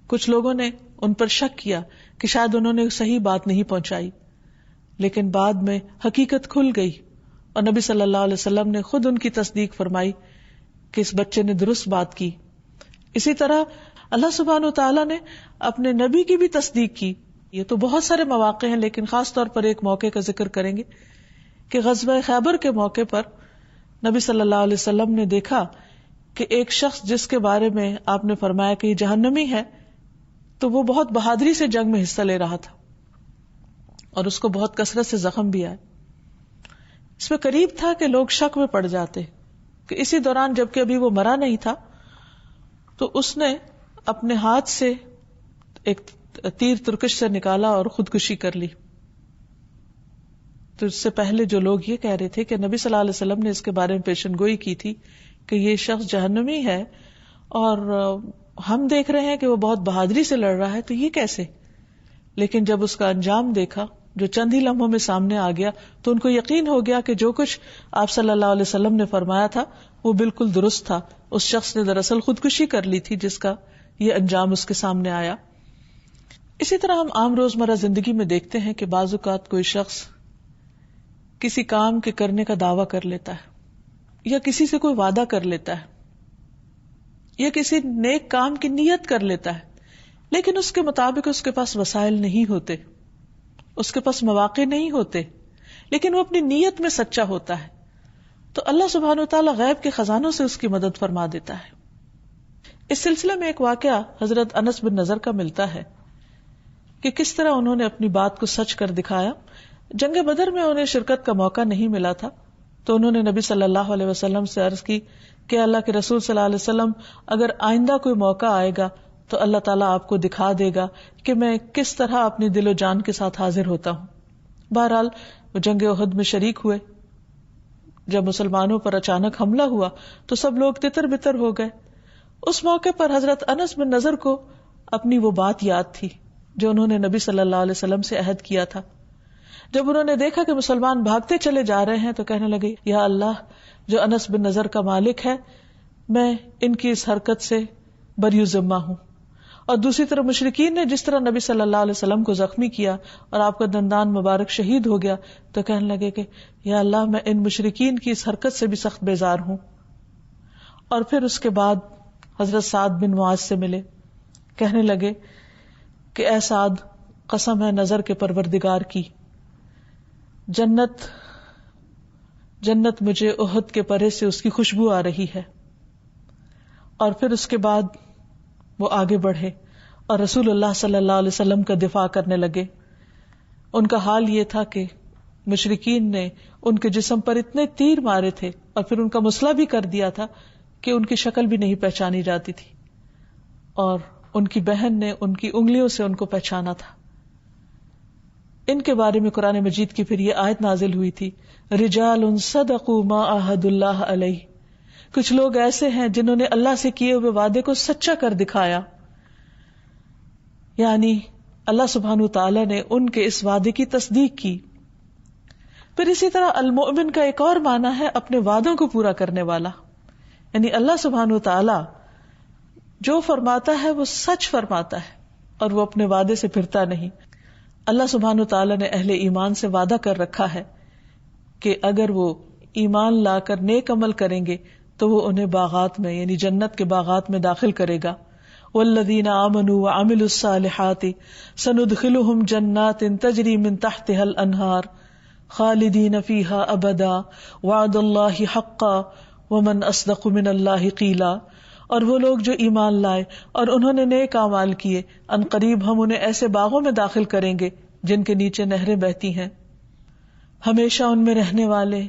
کچھ لوگوں نے ان پر شک کیا کہ شاید انہوں نے صحیح بات نہیں پہنچائی، لیکن بعد میں حقیقت کھل گئی اور نبی صلی اللہ علیہ وسلم نے خود ان کی تصدیق فرمائی کہ اس بچے نے درست بات کی. اسی طرح اللہ سبحانہ وتعالیٰ نے اپنے نبی کی بھی تصدیق کی. یہ تو بہت سارے مواقع ہیں لیکن خاص طور پر ایک موقع کا ذکر کریں گے کہ غزوہ خیبر کے موقع پر نبی صلی اللہ علیہ وسلم نے دیکھا کہ ایک شخص جس کے بارے میں آپ نے فرمایا کہ یہ جہنمی ہے، تو وہ بہت بہادری سے جنگ میں حصہ لے رہا تھا اور اس کو بہت کثرت سے زخم بھی آئے. اس میں قریب تھا کہ لوگ شک میں پڑ جاتے کہ اسی دوران جبکہ ابھی وہ مرا نہیں تھا تو اس نے اپنے ہاتھ سے ایک تیر ترکش سے نکالا اور خودکشی کر لی. تو اس سے پہلے جو لوگ یہ کہہ رہے تھے کہ نبی صلی اللہ علیہ وسلم نے اس کے بارے میں پیشن گوئی کی تھی کہ یہ شخص جہنمی ہے اور ہم دیکھ رہے ہیں کہ وہ بہت بہادری سے لڑ رہا ہے، تو یہ کیسے؟ لیکن جب اس کا انجام دیکھا جو چند ہی لمحوں میں سامنے آ گیا تو ان کو یقین ہو گیا کہ جو کچھ آپ صلی اللہ علیہ وسلم نے فرمایا تھا وہ بالکل درست تھا. اس شخص نے دراصل خودکشی کر لی تھی جس کا یہ انجام اس کے سامنے آیا. اسی طرح ہم عام روزمرہ زندگی میں دیکھتے ہیں کہ بعض اوقات کوئی شخص کسی کام کے کرنے کا دعویٰ کر لیتا ہے یا کسی سے کوئی وعدہ کر لیتا ہے یا کسی نیک کام کی نیت کر لیتا ہے، لیکن اس کے مطابق اس کے پاس وسائل نہیں ہوتے، اس کے پاس مواقع نہیں ہوتے، لیکن وہ اپنی نیت میں سچا ہوتا ہے تو اللہ سبحانہ وتعالی غیب کے خزانوں سے اس کی مدد فرما دیتا ہے. اس سلسلے میں ایک واقعہ حضرت انس بن نضر کا ملتا ہے کہ کس طرح انہوں نے اپنی بات کو سچ کر دکھایا. جنگ بدر میں انہیں شرکت کا موقع نہیں ملا تھا تو انہوں نے نبی صلی اللہ علیہ وسلم سے عرض کی کہ اللہ کے رسول صلی اللہ علیہ وسلم اگر آئندہ کوئی موقع آئے گا تو اللہ تعالیٰ آپ کو دکھا دے گا کہ میں کس طرح اپنی دل و جان کے ساتھ حاضر ہوتا ہوں. بہرحال وہ جنگ احد میں شریک ہوئے. جب مسلمانوں پر اچانک حملہ ہوا تو سب لوگ تتر بتر ہو گئے. اس موقع پر حضرت انس بن نضر کو اپنی وہ بات یاد تھی جو انہوں نے نبی صلی اللہ علیہ وسلم سے عہد کیا تھا. جب انہوں نے دیکھا کہ مسلمان بھاگتے چلے جا رہے ہیں تو کہنے لگے یا اللہ جو انس بن نضر کا مالک ہے میں ان کی اس حرکت سے بری ذمہ ہوں. اور دوسری طرف مشرکین نے جس طرح نبی صلی اللہ علیہ وسلم کو زخمی کیا اور آپ کا دندان مبارک شہید ہو گیا تو کہنے لگے کہ یا اللہ میں ان مشرکین کی اس حرکت سے بھی سخت بیزار ہوں. اور پھر اس کے بعد حضرت سعد بن معاذ سے ملے. کہنے لگے کہ اے سعد قسم ہے نظر کے پروردگار کی، جنت مجھے احد کے پرے سے اس کی خوشبو آ رہی ہے. اور پھر اس کے بعد وہ آگے بڑھے اور رسول اللہ صلی اللہ علیہ وسلم کا دفاع کرنے لگے. ان کا حال یہ تھا کہ مشرکین نے ان کے جسم پر اتنے تیر مارے تھے اور پھر ان کا مسلح بھی کر دیا تھا کہ ان کی شکل بھی نہیں پہچانی جاتی تھی، اور ان کی بہن نے ان کی انگلیوں سے ان کو پہچانا تھا. ان کے بارے میں قرآن مجید کی پھر یہ آیت نازل ہوئی تھی رجال صدقوا ما عاهدوا اللہ علیہ. کچھ لوگ ایسے ہیں جنہوں نے اللہ سے کیے ہوئے وعدے کو سچا کر دکھایا، یعنی اللہ سبحانہ تعالی نے ان کے اس وعدے کی تصدیق کی. پھر اسی طرح المؤمن کا ایک اور معنی ہے اپنے وعدوں کو پورا کرنے والا، یعنی اللہ سبحانہ تعالی جو فرماتا ہے وہ سچ فرماتا ہے اور وہ اپنے وعدے سے پھرتا نہیں. اللہ سبحانہ تعالی نے اہل ایمان سے وعدہ کر رکھا ہے کہ اگر وہ ایمان لا کر نیک عمل کریں گے تو وہ انہیں باغات میں یعنی جنت کے باغات میں داخل کرے گا. والذین آمنوا وعملوا الصالحات سندخلهم جنات تجری من تحتها الانہار خالدین فیہا ابدا وعد اللہ حقا ومن اصدق من اللہ قیلا. اور وہ لوگ جو ایمان لائے اور انہوں نے نیک اعمال کیے ان قریب ہم انہیں ایسے باغوں میں داخل کریں گے جن کے نیچے نہریں بہتی ہیں، ہمیشہ ان میں رہنے والے،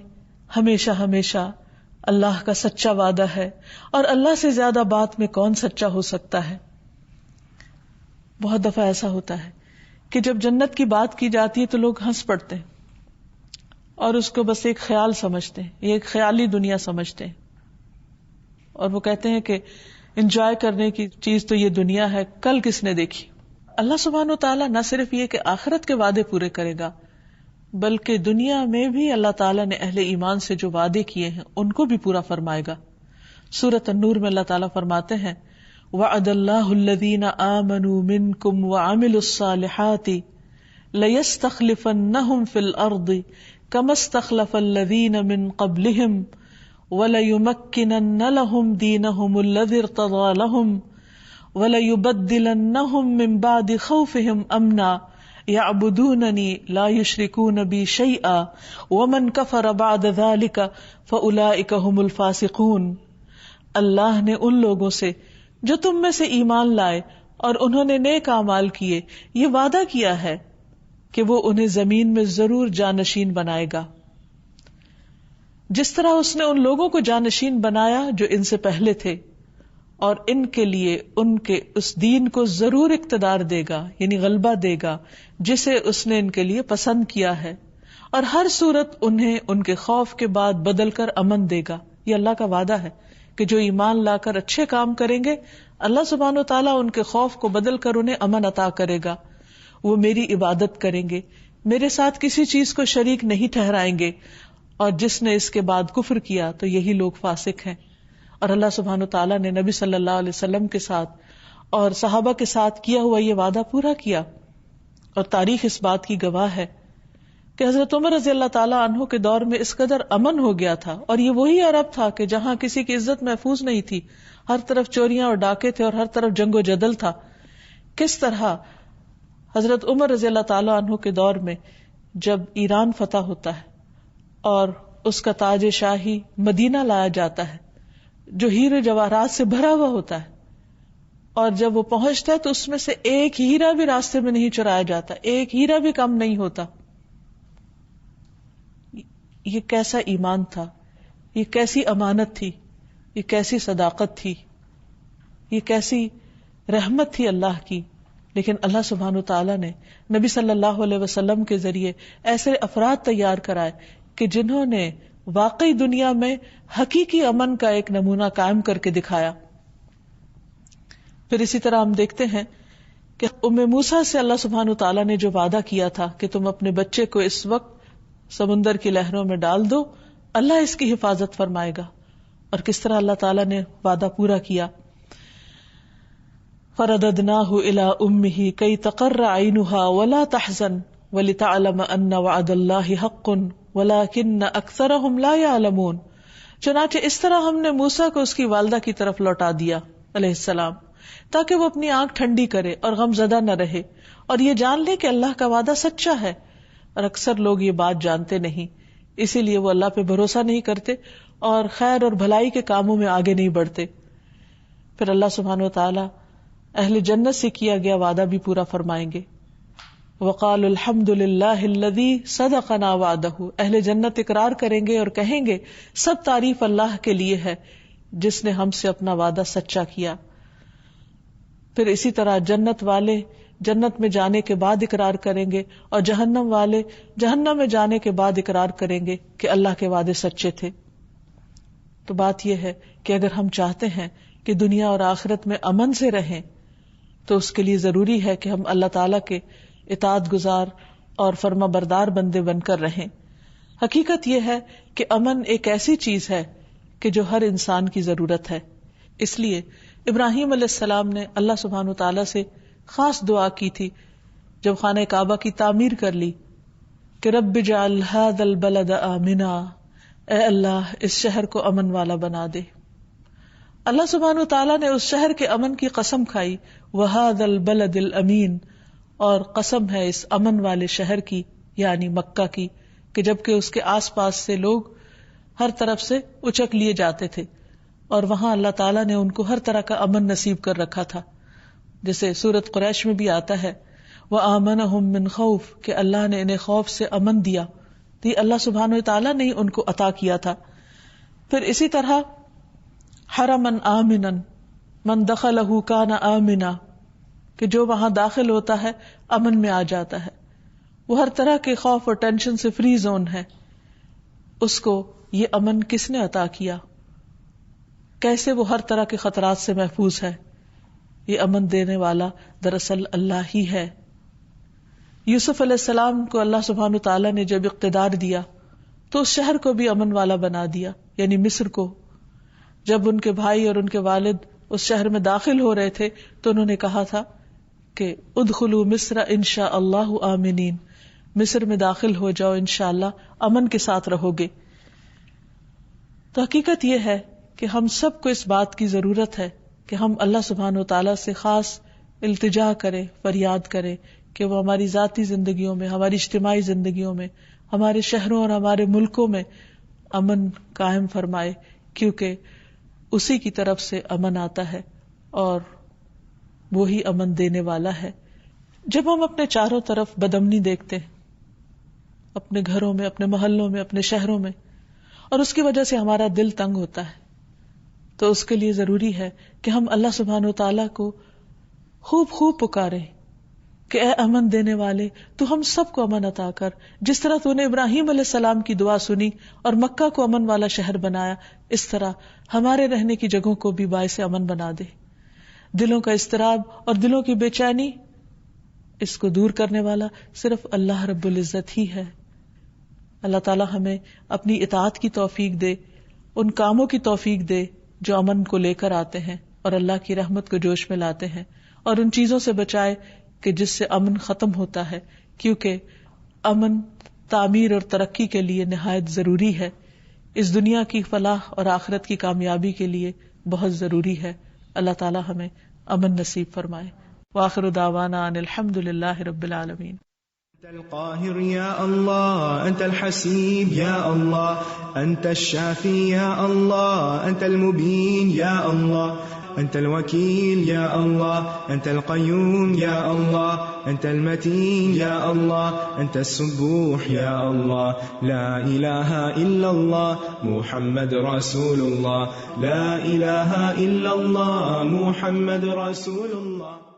ہمیشہ ہمیشہ. اللہ کا سچا وعدہ ہے اور اللہ سے زیادہ بات میں کون سچا ہو سکتا ہے. بہت دفعہ ایسا ہوتا ہے کہ جب جنت کی بات کی جاتی ہے تو لوگ ہنس پڑتے ہیں اور اس کو بس ایک خیال سمجھتے ہیں، یہ ایک خیالی دنیا سمجھتے ہیں، اور وہ کہتے ہیں کہ انجوائے کرنے کی چیز تو یہ دنیا ہے، کل کس نے دیکھی. اللہ سبحانہ وتعالیٰ نہ صرف یہ کہ آخرت کے وعدے پورے کرے گا بلکہ دنیا میں بھی اللہ تعالیٰ نے اہل ایمان سے جو وعدے کیے ہیں ان کو بھی پورا فرمائے گا. سورۃ النور میں اللہ تعالیٰ فرماتے ہیں وعد اللہ الذین آمنوا منکم وعملوا الصالحات لیستخلفنہم فی الارض کما استخلف الذین من قبلہم وَلَيُمَكِّنَنَّ لَهُمْ دِينَهُمُ الَّذِي ارْتَضَىٰ لَهُمْ وَلَيُبَدِّلَنَّهُمْ مِنْ بَعْدِ خَوْفِهِمْ أَمْنًا يَعْبُدُونَنِي لَا يُشْرِكُونَ بِي شَيْئًا وَمَنْ كَفَرَ بَعْدَ ذَلِكَ فَأُولَٰئِكَ هُمُ الْفَاسِقُونَ. اللہ نے ان لوگوں سے جو تم میں سے ایمان لائے اور انہوں نے نیک اعمال کیے یہ وعدہ کیا ہے کہ وہ انہیں زمین میں ضرور جانشین بنائے گا، جس طرح اس نے ان لوگوں کو جانشین بنایا جو ان سے پہلے تھے، اور ان کے لیے ان کے اس دین کو ضرور اقتدار دے گا یعنی غلبہ دے گا جسے اس نے ان کے لیے پسند کیا ہے، اور ہر صورت انہیں ان کے خوف کے بعد بدل کر امن دے گا. یہ اللہ کا وعدہ ہے کہ جو ایمان لا کر اچھے کام کریں گے اللہ سبحانہ و تعالیٰ ان کے خوف کو بدل کر انہیں امن عطا کرے گا. وہ میری عبادت کریں گے, میرے ساتھ کسی چیز کو شریک نہیں ٹھہرائیں گے, اور جس نے اس کے بعد کفر کیا تو یہی لوگ فاسق ہیں. اور اللہ سبحانہ و تعالیٰ نے نبی صلی اللہ علیہ وسلم کے ساتھ اور صحابہ کے ساتھ کیا ہوا یہ وعدہ پورا کیا, اور تاریخ اس بات کی گواہ ہے کہ حضرت عمر رضی اللہ تعالیٰ عنہ کے دور میں اس قدر امن ہو گیا تھا, اور یہ وہی عرب تھا کہ جہاں کسی کی عزت محفوظ نہیں تھی, ہر طرف چوریاں اور ڈاکے تھے اور ہر طرف جنگ و جدل تھا. کس طرح حضرت عمر رضی اللہ تعالیٰ عنہ کے دور میں جب ایران فتح ہوتا ہے اور اس کا تاج شاہی مدینہ لایا جاتا ہے جو ہیرے جواہرات سے بھرا ہوا ہوتا ہے, اور جب وہ پہنچتا ہے تو اس میں سے ایک ہیرا بھی راستے میں نہیں چرایا جاتا, ایک ہیرا بھی کم نہیں ہوتا. یہ کیسا ایمان تھا, یہ کیسی امانت تھی, یہ کیسی صداقت تھی, یہ کیسی رحمت تھی اللہ کی. لیکن اللہ سبحانہ و تعالیٰ نے نبی صلی اللہ علیہ وسلم کے ذریعے ایسے افراد تیار کرائے کہ جنہوں نے واقعی دنیا میں حقیقی امن کا ایک نمونہ قائم کر کے دکھایا. پھر اسی طرح ہم دیکھتے ہیں کہ ام موسیٰ سے اللہ سبحانہ و تعالیٰ نے جو وعدہ کیا تھا کہ تم اپنے بچے کو اس وقت سمندر کی لہروں میں ڈال دو, اللہ اس کی حفاظت فرمائے گا. اور کس طرح اللہ تعالیٰ نے وعدہ پورا کیا. فرددناہ الی امہ کی تقر عینہا ولا تحزن ولتعلم ان وعد اللہ حق ولکن اکثرہم لا یعلمون. چنانچہ اس طرح ہم نے موسیٰ کو اس کی والدہ کی طرف لوٹا دیا علیہ السلام تاکہ وہ اپنی آنکھ ٹھنڈی کرے اور غم زدہ نہ رہے, اور یہ جان لے کہ اللہ کا وعدہ سچا ہے. اور اکثر لوگ یہ بات جانتے نہیں, اسی لیے وہ اللہ پہ بھروسہ نہیں کرتے اور خیر اور بھلائی کے کاموں میں آگے نہیں بڑھتے. پھر اللہ سبحانہ و تعالی اہل جنت سے کیا گیا وعدہ بھی پورا فرمائیں گے. وقال الحمد للہ الذی صدقنا وعدہ. اہل جنت اقرار کریں گے اور کہیں گے سب تعریف اللہ کے لیے ہے جس نے ہم سے اپنا وعدہ سچا کیا. پھر اسی طرح جنت والے جنت میں جانے کے بعد اقرار کریں گے اور جہنم والے جہنم میں جانے کے بعد اقرار کریں گے کہ اللہ کے وعدے سچے تھے. تو بات یہ ہے کہ اگر ہم چاہتے ہیں کہ دنیا اور آخرت میں امن سے رہیں تو اس کے لیے ضروری ہے کہ ہم اللہ تعالیٰ کے اطاعت گزار اور فرما بردار بندے بن کر رہیں. حقیقت یہ ہے کہ امن ایک ایسی چیز ہے کہ جو ہر انسان کی ضرورت ہے. اس لیے ابراہیم علیہ السلام نے اللہ سبحانہ تعالیٰ سے خاص دعا کی تھی جب خانہ کعبہ کی تعمیر کر لی کہ رب اجعل ھذا البلد آمنا, اے اللہ اس شہر کو امن والا بنا دے. اللہ سبحانہ تعالیٰ نے اس شہر کے امن کی قسم کھائی, وھذا البلد الامین, اور قسم ہے اس امن والے شہر کی یعنی مکہ کی, کہ جبکہ اس کے آس پاس سے لوگ ہر طرف سے اچک لیے جاتے تھے اور وہاں اللہ تعالیٰ نے ان کو ہر طرح کا امن نصیب کر رکھا تھا. جیسے سورۃ قریش میں بھی آتا ہے وآمنہم من خوف, کہ اللہ نے انہیں خوف سے امن دیا. تو یہ اللہ سبحانہ تعالیٰ نے ان کو عطا کیا تھا. پھر اسی طرح حرما آمنا من دخلہ کان آمنا, کہ جو وہاں داخل ہوتا ہے امن میں آ جاتا ہے. وہ ہر طرح کے خوف اور ٹینشن سے فری زون ہے. اس کو یہ امن کس نے عطا کیا؟ کیسے وہ ہر طرح کے خطرات سے محفوظ ہے؟ یہ امن دینے والا دراصل اللہ ہی ہے. یوسف علیہ السلام کو اللہ سبحانہ تعالیٰ نے جب اقتدار دیا تو اس شہر کو بھی امن والا بنا دیا, یعنی مصر کو. جب ان کے بھائی اور ان کے والد اس شہر میں داخل ہو رہے تھے تو انہوں نے کہا تھا کہ ادخلوا مصر انشاء اللہ آمنین, مصر میں داخل ہو جاؤ انشاءاللہ امن کے ساتھ رہو گے. تو حقیقت یہ ہے کہ ہم سب کو اس بات کی ضرورت ہے کہ ہم اللہ سبحانہ و تعالیٰ سے خاص التجا کریں, فریاد کریں کہ وہ ہماری ذاتی زندگیوں میں, ہماری اجتماعی زندگیوں میں, ہمارے شہروں اور ہمارے ملکوں میں امن قائم فرمائے, کیونکہ اسی کی طرف سے امن آتا ہے اور وہی امن دینے والا ہے. جب ہم اپنے چاروں طرف بدامنی دیکھتے ہیں, اپنے گھروں میں, اپنے محلوں میں, اپنے شہروں میں, اور اس کی وجہ سے ہمارا دل تنگ ہوتا ہے, تو اس کے لیے ضروری ہے کہ ہم اللہ سبحانہ و تعالیٰ کو خوب خوب پکاریں کہ اے امن دینے والے تو ہم سب کو امن عطا کر، جس طرح تو نے ابراہیم علیہ السلام کی دعا سنی اور مکہ کو امن والا شہر بنایا، اس طرح ہمارے رہنے کی جگہوں کو بھی باعث امن بنا دے۔ دلوں کا اضطراب اور دلوں کی بے چینی، اس کو دور کرنے والا صرف اللہ رب العزت ہی ہے۔ اللہ تعالی ہمیں اپنی اطاعت کی توفیق دے، ان کاموں کی توفیق دے جو امن کو لے کر آتے ہیں اور اللہ کی رحمت کو جوش میں لاتے ہیں، اور ان چیزوں سے بچائے کہ جس سے امن ختم ہوتا ہے، کیونکہ امن تعمیر اور ترقی کے لیے نہایت ضروری ہے، اس دنیا کی فلاح اور آخرت کی کامیابی کے لیے بہت ضروری ہے۔ اللہ تعالی ہمیں امن نصیب فرمائے۔ وآخر دعوانا ان الحمد للہ رب العالمین۔ أنت القاهر يا الله، أنت الحسيب يا الله، أنت الشافي يا الله، أنت المبين يا الله، أنت الوكيل يا الله، أنت القيوم يا الله، أنت المتين يا الله، أنت السبوح يا الله، لا إله إلا الله محمد رسول الله، لا إله إلا الله محمد رسول الله۔